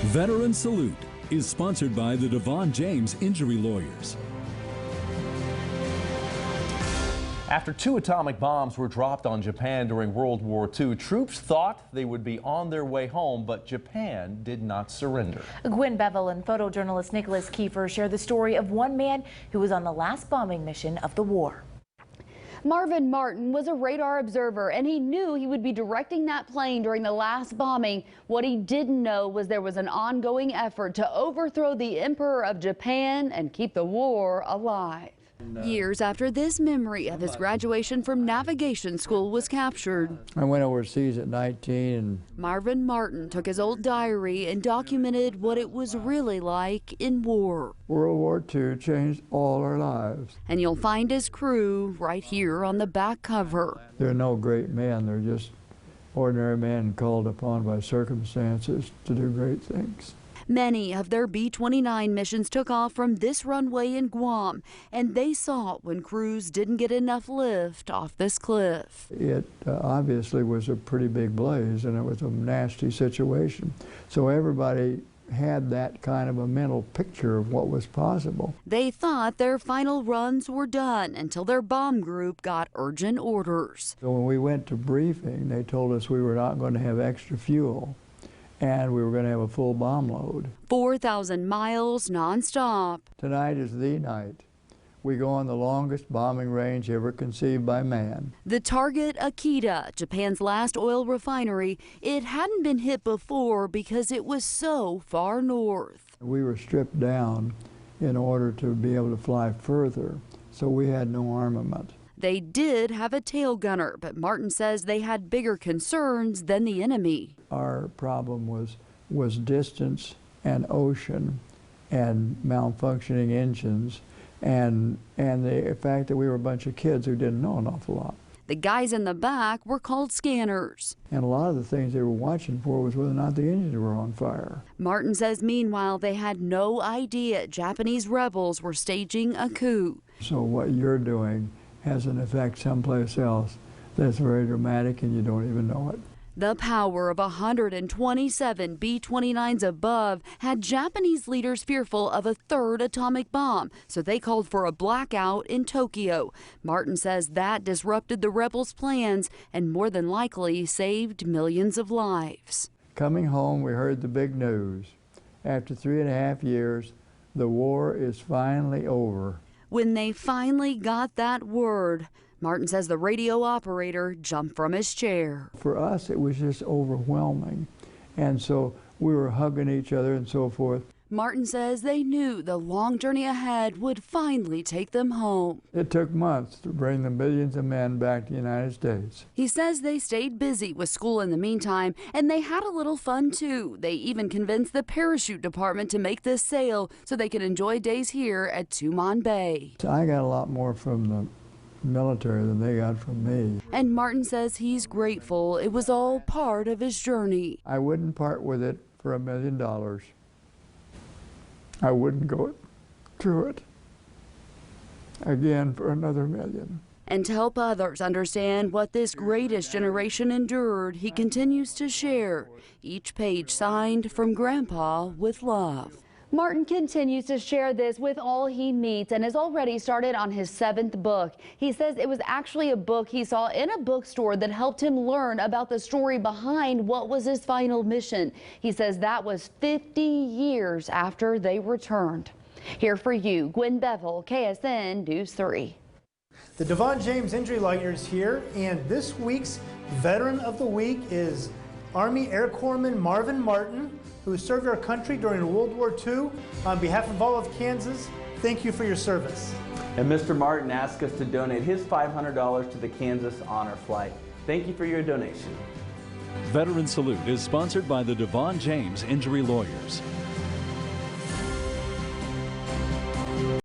Veteran Salute is sponsored by the Devon James Injury Lawyers. After 2 atomic bombs were dropped on Japan during World War II, troops thought they would be on their way home, but Japan did not surrender. Gwen Bevel and photojournalist Nicholas Kiefer share the story of one man who was on the last bombing mission of the war. Marvin Martin was a radar observer, and he knew he would be directing that plane during the last bombing. What he didn't know was there was an ongoing effort to overthrow the Emperor of Japan and keep the war alive. Years after this memory of his graduation from navigation school was captured, I went overseas at 19 and Marvin Martin took his old diary and documented what it was really like in war. World War II changed all our lives. And you'll find his crew right here on the back cover. They're no great men, they're just ordinary men called upon by circumstances to do great things. Many of their B-29 missions took off from this runway in Guam, and they saw it when crews didn't get enough lift off this cliff. It obviously was a pretty big blaze, and it was a nasty situation. So everybody had that kind of a mental picture of what was possible. They thought their final runs were done until their bomb group got urgent orders. So when we went to briefing, they told us we were not going to have extra fuel, and we were going to have a full bomb load. 4,000 miles nonstop. Tonight is the night. We go on the longest bombing range ever conceived by man. The target, Akita, Japan's last oil refinery, it hadn't been hit before because it was so far north. We were stripped down in order to be able to fly further, so we had no armament. They did have a tail gunner, but Martin says they had bigger concerns than the enemy. Our problem was distance and ocean and malfunctioning engines and the fact that we were a bunch of kids who didn't know an awful lot. The guys in the back were called scanners. And a lot of the things they were watching for was whether or not the engines were on fire. Martin says meanwhile they had no idea Japanese rebels were staging a coup. So what you're doing has an effect someplace else that's very dramatic and you don't even know it. The power of 127 B-29s above had Japanese leaders fearful of a third atomic bomb, so they called for a blackout in Tokyo. Martin says that disrupted the rebels' plans and more than likely saved millions of lives. Coming home, we heard the big news. After 3.5 years, the war is finally over. When they finally got that word, Martin says the radio operator jumped from his chair. For us, it was just overwhelming. And so we were hugging each other and so forth. Martin says they knew the long journey ahead would finally take them home. It took months to bring the millions of men back to the United States. He says they stayed busy with school in the meantime, and they had a little fun too. They even convinced the parachute department to make this sail so they could enjoy days here at Tumon Bay. So I got a lot more from the military than they got from me. And Martin says he's grateful it was all part of his journey. I wouldn't part with it for $1 million. I wouldn't go through it again for another million. And to help others understand what this greatest generation endured, he continues to share, each page signed from Grandpa with love. Martin continues to share this with all he meets and has already started on his 7th book. He says it was actually a book he saw in a bookstore that helped him learn about the story behind what was his final mission. He says that was 50 years after they returned. Here for you, Gwen Bevel, KSN News 3. The Devon James Injury Lawyers here, and this week's Veteran of the Week is Army Air Corpsman Marvin Martin, who served our country during World War II. On behalf of all of Kansas, thank you for your service. And Mr. Martin asked us to donate his $500 to the Kansas Honor Flight. Thank you for your donation. Veteran Salute is sponsored by the Devon James Injury Lawyers.